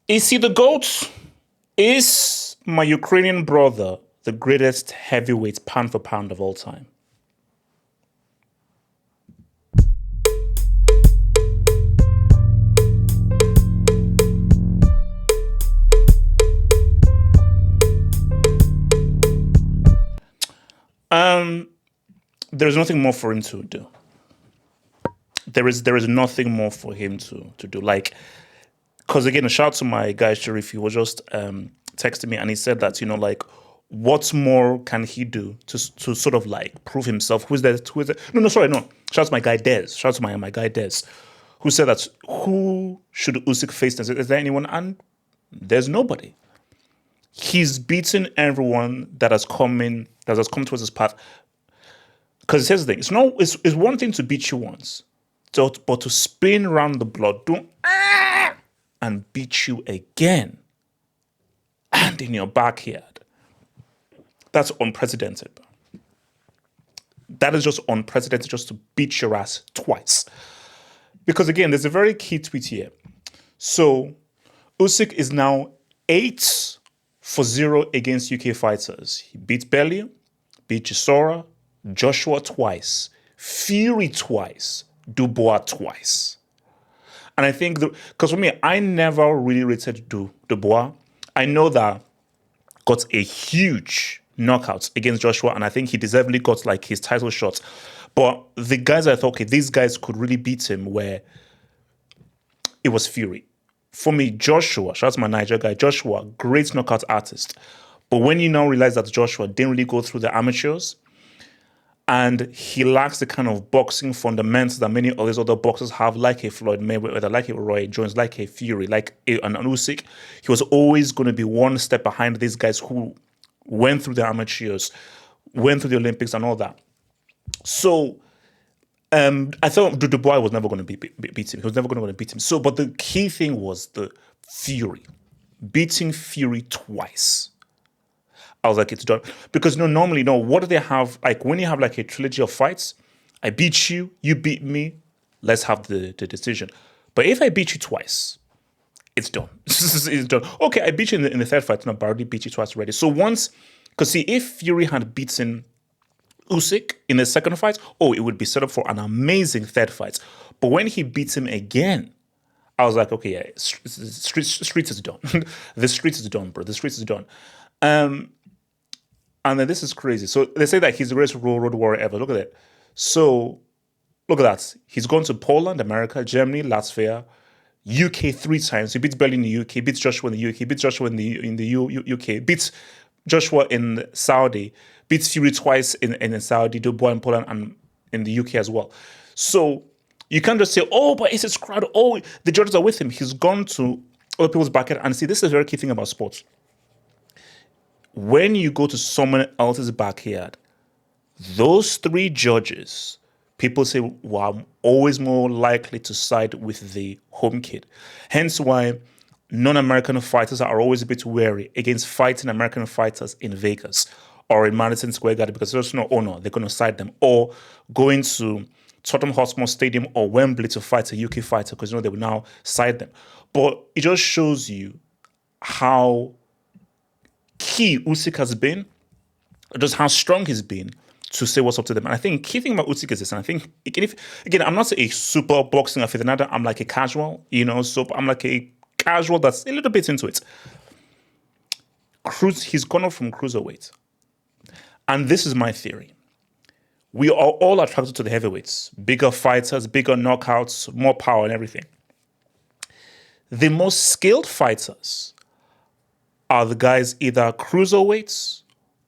Is he the GOAT? Is my Ukrainian brother the greatest heavyweight pound for pound of all time? There is nothing more for him to do. There is nothing more for him to do. Like, because again, a shout out to my guy Sharif. He was just texting me and he said that, like, what more can he do to sort of like prove himself? Who's that? Who is that? No, sorry, no. Shout out to my guy Des. Shout out to my guy Des, who said that who should Usyk face? Is there anyone? And there's nobody. He's beaten everyone that has come towards his path. Because here's the thing: it's one thing to beat you once, but to spin around the blood, and beat you again, and in your backyard, that's unprecedented. That is just unprecedented, just to beat your ass twice. Because again, there's a very key tweet here. So Usyk is now 8-0 against UK fighters. He beat Bellew, beat Chisora, Joshua twice, Fury twice, Dubois twice. And I think, because for me, I never really rated Dubois. I know that got a huge knockout against Joshua, and I think he deservedly got like his title shot. But the guys I thought, okay, these guys could really beat him, where it was Fury. For me, Joshua, shout out to my Niger guy, Joshua, great knockout artist. But when you now realize that Joshua didn't really go through the amateurs, and he lacks the kind of boxing fundamentals that many of these other boxers have, like a Floyd Mayweather, like a Roy Jones, like a Fury, like an Usyk, he was always going to be one step behind these guys who went through the amateurs, went through the Olympics and all that. So I thought Dubois was never going to beat him. He was never going to beat him. So, but the key thing was the Fury. Beating Fury twice. I was like, it's done. Because normally, what do they have? Like, when you have like a trilogy of fights, I beat you, you beat me, let's have the decision. But if I beat you twice, it's done. It's done. Okay, I beat you in the third fight, but I already beat you twice already. So once, because see, if Fury had beaten Usyk in the second fight, it would be set up for an amazing third fight. But when he beats him again, I was like, okay, yeah, streets is done. The streets is done, bro. The streets is done. And then this is crazy. So they say that he's the greatest road warrior ever. Look at that. So look at that. He's gone to Poland, America, Germany, Latvia, UK 3 times. He beats Bellew in the UK, beats Joshua in the UK, beats Joshua in the UK, beats Joshua in Saudi, beats Fury twice in Saudi, Dubois in Poland, and in the UK as well. So you can't just say, but it's his crowd. The judges are with him. He's gone to other people's backyard. And see, this is a very key thing about sports. When you go to someone else's backyard, those 3 judges, people say, well, I'm always more likely to side with the home kid. Hence why non-American fighters are always a bit wary against fighting American fighters in Vegas or in Madison Square Garden, because there's no they're going to side them, or going to Tottenham Hotspur Stadium or Wembley to fight a UK fighter, because they will now side them. But it just shows you how key Usyk has been, just how strong he's been to say what's up to them. And I think key thing about Usyk is this, and I think, again, I'm not a super boxing aficionado, I'm like a casual, so I'm like a casual that's a little bit into it. He's gone up from cruiserweight. And this is my theory. We are all attracted to the heavyweights, bigger fighters, bigger knockouts, more power and everything. The most skilled fighters are the guys either cruiserweights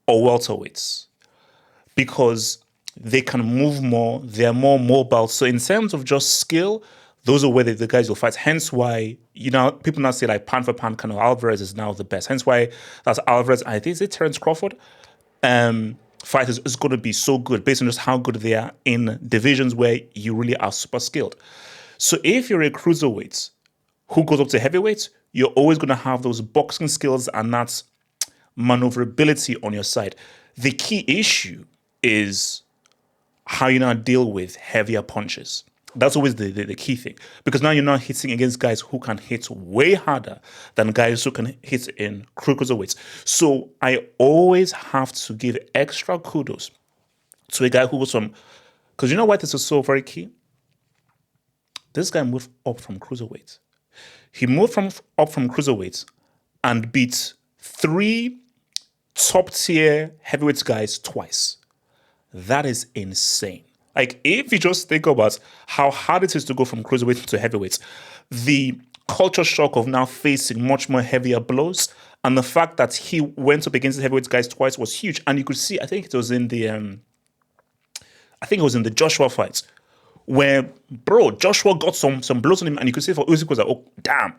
or welterweights, because they can move more, they're more mobile. So in terms of just skill, those are where the guys will fight. Hence why, people now say like pound for pound, kind of Alvarez is now the best. Hence why that's Alvarez. I think it's Terence Crawford. Fight is going to be so good based on just how good they are in divisions where you really are super skilled. So if you're a cruiserweight who goes up to heavyweight, you're always going to have those boxing skills and that maneuverability on your side. The key issue is how you now deal with heavier punches. That's always the key thing. Because now you're not hitting against guys who can hit way harder than guys who can hit in cruiserweights. So I always have to give extra kudos to a guy who goes from, because you know why this is so very key? This guy moved up from cruiserweight. He moved up from cruiserweight and beat 3 top tier heavyweight guys twice. That is insane. Like, if you just think about how hard it is to go from cruiserweight to heavyweight, the culture shock of now facing much more heavier blows, and the fact that he went up against the heavyweight guys twice was huge. And you could see, I think it was in the Joshua fight, where, bro, Joshua got some blows on him, and you could see for Usyk was like, oh, damn,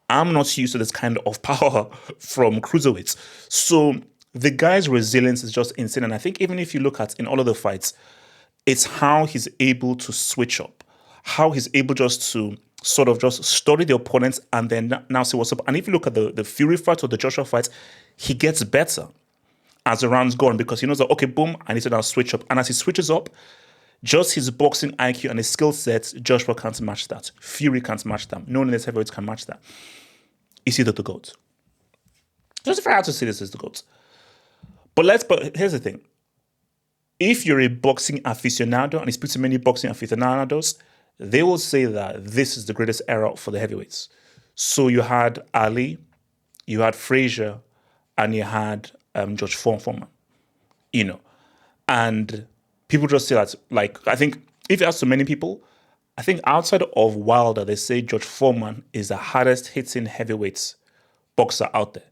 I'm not used to this kind of power from cruiserweights. So the guy's resilience is just insane. And I think even if you look at in all of the fights, it's how he's able to switch up, how he's able just to sort of just study the opponents and then now see what's up. And if you look at the Fury fight or the Joshua fight, he gets better as the rounds go on because he knows that, okay, boom, I need to now switch up. And as he switches up, just his boxing IQ and his skill sets, Joshua can't match that. Fury can't match that. No one in this heavyweight can match that. Is he the GOAT? Just very hard to say this is the GOAT. But here's the thing. If you're a boxing aficionado, and you speak to many boxing aficionados, they will say that this is the greatest era for the heavyweights. So you had Ali, you had Frazier, and you had George Foreman, and people just say that, like, I think if you ask so many people, I think outside of Wilder, they say George Foreman is the hardest hitting heavyweight boxer out there.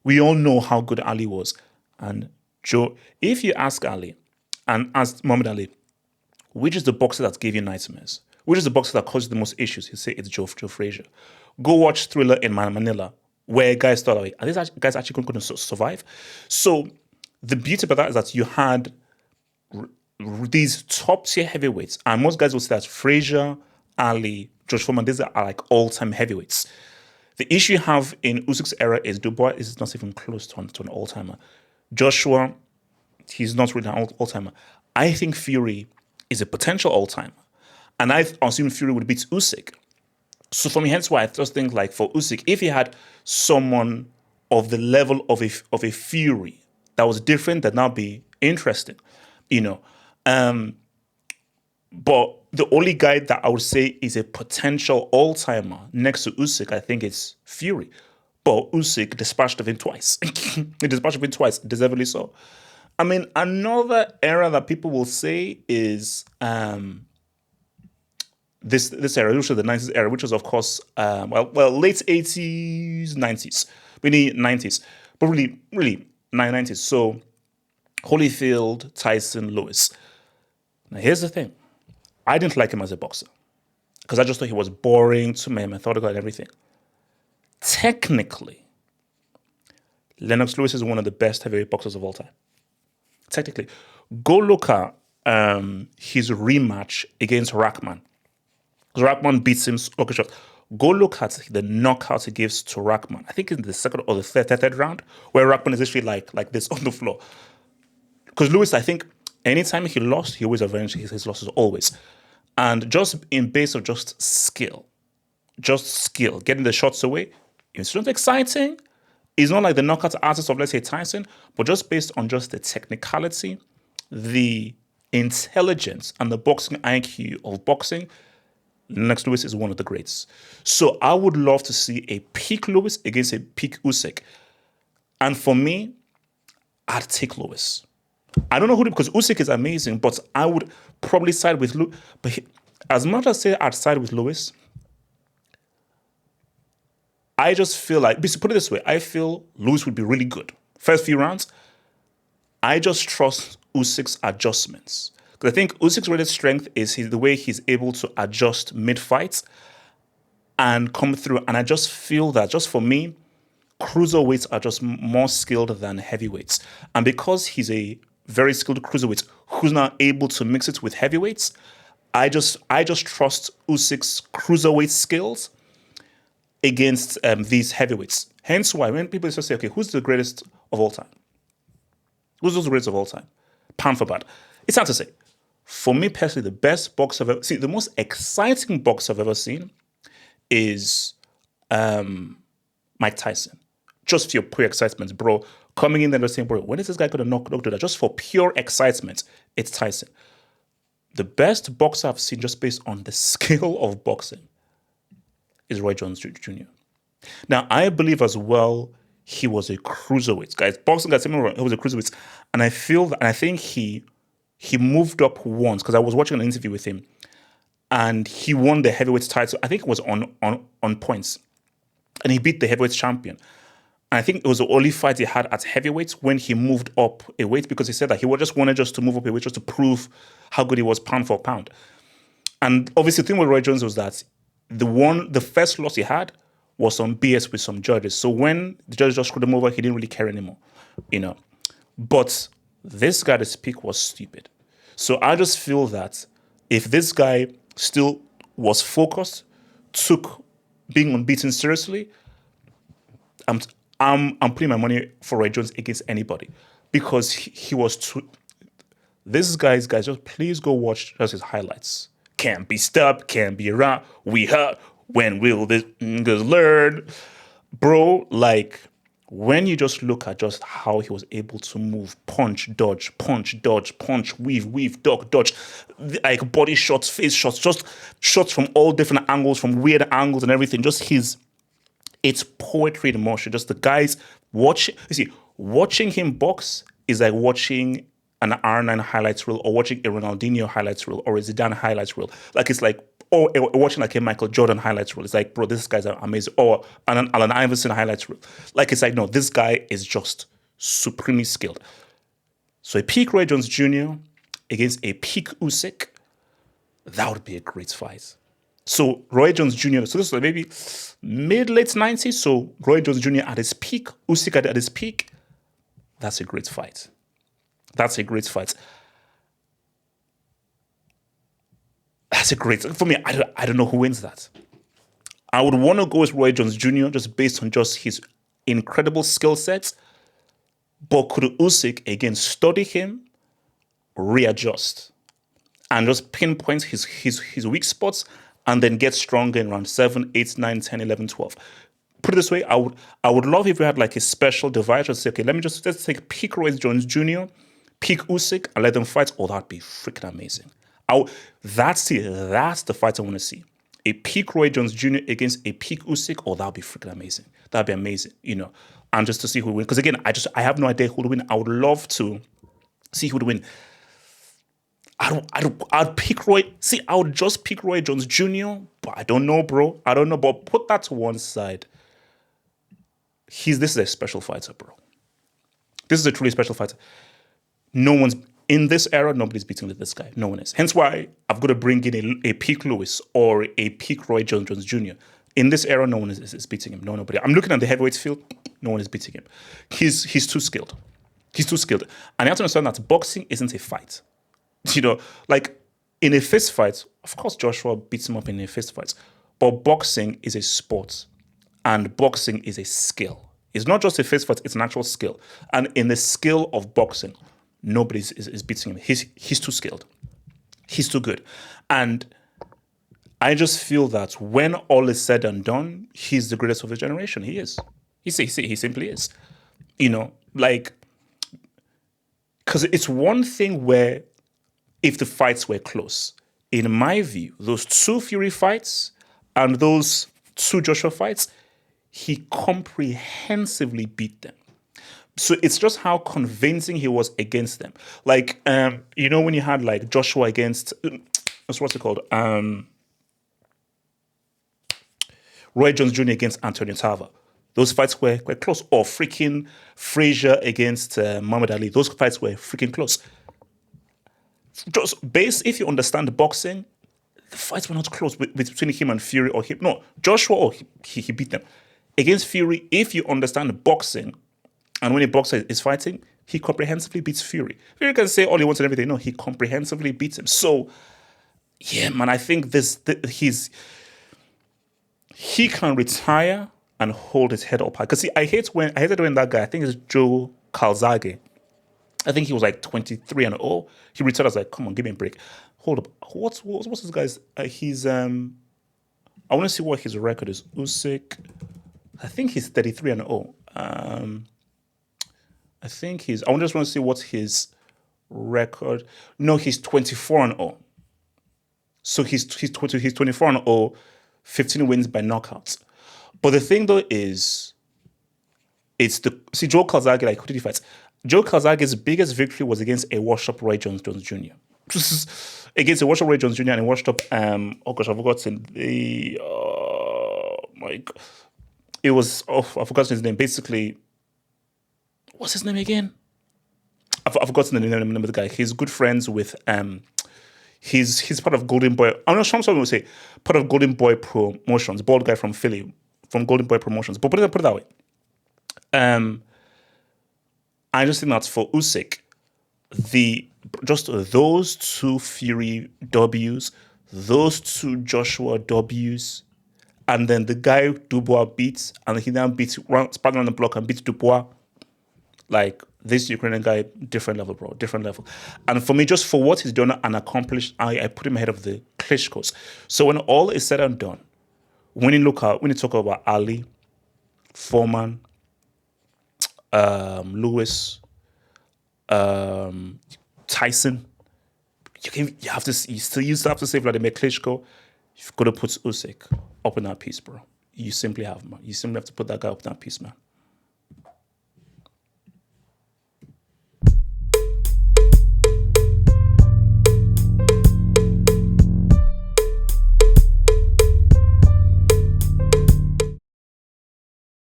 We all know how good Ali was. And Joe, if you ask Ali, and ask Muhammad Ali, which is the boxer that gave you nightmares? Which is the boxer that caused you the most issues? He'll say it's Joe Frazier. Go watch Thriller in Manila, where guys thought, are these guys actually going to survive? So the beauty about that is that you had these top tier heavyweights, and most guys will say that Frazier, Ali, George Foreman, these are like all-time heavyweights. The issue you have in Usyk's era is Dubois is not even close to an all-timer. Joshua, he's not really an all-timer. I think Fury is a potential all-timer. And I assume Fury would beat Usyk. So for me, hence why I just think, like, for Usyk, if he had someone of the level of a Fury that was different, that'd now be interesting, But the only guy that I would say is a potential all-timer next to Usyk, I think it's Fury. But Usyk dispatched of him twice. He dispatched of him twice, deservedly so. I mean, another era that people will say is this era, which was the 90s era, which was, of course, late 80s, 90s, really 90s, but really 90s. So Holyfield, Tyson, Lewis. Now, here's the thing. I didn't like him as a boxer because I just thought he was boring, too methodical and everything. Technically, Lennox Lewis is one of the best heavyweight boxers of all time. Technically. Go look at his rematch against Rahman. Rahman beats him. Okay, sure. Go look at the knockout he gives to Rahman. I think in the second or the third round, where Rahman is actually like this on the floor. Because Lewis, I think, anytime he lost, he always avenged his losses, always. And just in base of just skill, getting the shots away, it's not exciting. It's not like the knockout artist of, let's say, Tyson, but just based on just the technicality, the intelligence, and the boxing IQ of boxing, Lennox Lewis is one of the greats. So I would love to see a peak Lewis against a peak Usyk. And for me, I'd take Lewis. I don't know who, because Usyk is amazing, but I would probably side with Lewis. But as much as I say I'd side with Lewis, I just feel like, put it this way, I feel Lewis would be really good. First few rounds, I just trust Usyk's adjustments. Because I think Usyk's greatest strength is the way he's able to adjust mid-fights and come through. And I just feel that, just for me, cruiserweights are just more skilled than heavyweights. And because he's a very skilled cruiserweight who's now able to mix it with heavyweights, I just trust Usyk's cruiserweight skills against these heavyweights. Hence why when people just say, okay, who's the greatest of all time? Who's the greatest of all time? Pound for pound. It's hard to say. For me personally, the best box I've ever seen, the most exciting box I've ever seen is Mike Tyson. Just for your pure excitement, bro. Coming in there and saying, bro, when is this guy going to knock that? Just for pure excitement, it's Tyson. The best boxer I've seen just based on the skill of boxing is Roy Jones Jr. Now, I believe as well he was a cruiserweight. Guys, boxing guys, he was a cruiserweight. And I feel that, and I think he moved up once because I was watching an interview with him and he won the heavyweight title. I think it was on points. And he beat the heavyweight champion. And I think it was the only fight he had at heavyweight when he moved up a weight because he said that he just wanted to move up a weight just to prove how good he was pound for pound. And obviously the thing with Roy Jones was that the first loss he had was on BS with some judges. So when the judges just screwed him over, he didn't really care anymore, But this guy, this pick was stupid. So I just feel that if this guy still was focused, took being unbeaten seriously, I'm putting my money for Roy Jones against anybody because he was too. This guys, just please go watch just his highlights. Can't be stopped, can't be around. We hurt. When will this niggas learn? Bro, like, when you just look at just how he was able to move, punch, dodge, weave, duck, dodge, like body shots, face shots, just shots from all different angles, from weird angles and everything. Just it's poetry in motion. Just the guys watching him box is like watching an R9 highlights reel or watching a Ronaldinho highlights reel or a Zidane highlights reel. Like it's like, or watching like a Michael Jordan highlights reel. It's like, bro, this guy's amazing. Or an Allen Iverson highlights reel. Like it's like, no, this guy is just supremely skilled. So a peak Roy Jones Jr. against a peak Usyk, that would be a great fight. So Roy Jones Jr., so this was maybe mid-late 90s. So Roy Jones Jr. at his peak, Usyk at his peak, that's a great fight. That's a great fight. That's a great, for me, I don't know who wins that. I would want to go with Roy Jones Jr. just based on just his incredible skill sets. But could Usyk, again, study him, readjust, and just pinpoint his weak spots and then get stronger in round 7, 8, 9, 10, 11, 12. Put it this way, I would love if we had like a special device to say, okay, let's take peak Roy Jones Jr., peak Usyk, and let them fight. Oh, that'd be freaking amazing. That's the fight I want to see. A peak Roy Jones Jr. against a peak Usyk. Oh, that'd be freaking amazing. That'd be amazing, and just to see who would win. Because again, I have no idea who would win. I would love to see who would win. I'd pick Roy. See, I would just pick Roy Jones Jr., but I don't know, bro. I don't know, but put that to one side. This is a special fighter, bro. This is a truly special fighter. No one's in this era. Nobody's beating this guy. No one is. Hence why I've got to bring in a peak Lewis or a peak Roy Jones Jr. In this era, no one is beating him. Nobody. I'm looking at the heavyweight field. No one is beating him. He's too skilled. He's too skilled. And you have to understand that boxing isn't a fight. Like in a fist fight, of course Joshua beats him up in a fist fight. But boxing is a sport. And boxing is a skill. It's not just a fist fight, it's an actual skill. And in the skill of boxing, nobody is beating him. He's too skilled. He's too good. And I just feel that when all is said and done, he's the greatest of his generation. He is. He simply is. Like, because it's one thing where if the fights were close, in my view, those two Fury fights and those two Joshua fights, he comprehensively beat them. So it's just how convincing he was against them. Like, when you had like Joshua against, what's it called? Roy Jones Jr. against Antonio Tarver. Those fights were quite close. Or freaking Frazier against Muhammad Ali. Those fights were freaking close. Just if you understand boxing, the fights were not close between him and Fury or him. No, Joshua, he beat them. Against Fury, if you understand boxing, and when a boxer is fighting, he comprehensively beats Fury. Fury can say all he wants and everything. No, he comprehensively beats him. So, yeah, man, I think he can retire and hold his head up high. Because see, I hated when that guy, I think it's Joe Calzaghe, I think he was like 23-0. He retired. I was like, come on, give me a break. Hold up. What's this guy's? I want to see what his record is. Usyk. I think he's 33-0. I think he's. I just want to see what his record. No, he's 24-0. So he's 24-0, 15 wins by knockouts. But the thing though is, Joe Calzaghe, like, who did he fight? Joe Calzaghe's biggest victory was against a washed-up Roy Jones Jr. Against a washed-up Roy Jones Jr. and a washed-up, oh gosh, I've forgotten the, my God. It was, I've forgotten his name. Basically, what's his name again? I've forgotten the name of the guy. He's good friends with, he's part of Golden Boy. I'm not sure, someone will say, part of Golden Boy Promotions, bald guy from Philly, from Golden Boy Promotions. But put it that way. I just think that's for Usyk. Just those two Fury W's, those two Joshua W's, and then the guy Dubois beats, and he now beats, sparking on the block and beats Dubois. Like, this Ukrainian guy, different level, bro, different level. And for me, just for what he's done and accomplished, I put him ahead of the Klitschko's. So when all is said and done, when you talk about Ali, Foreman, Lewis, Tyson, you still have to say Vladimir Klitschko. You've got to put Usyk up in that piece, bro. You simply have, man. You simply have to put that guy up in that piece, man.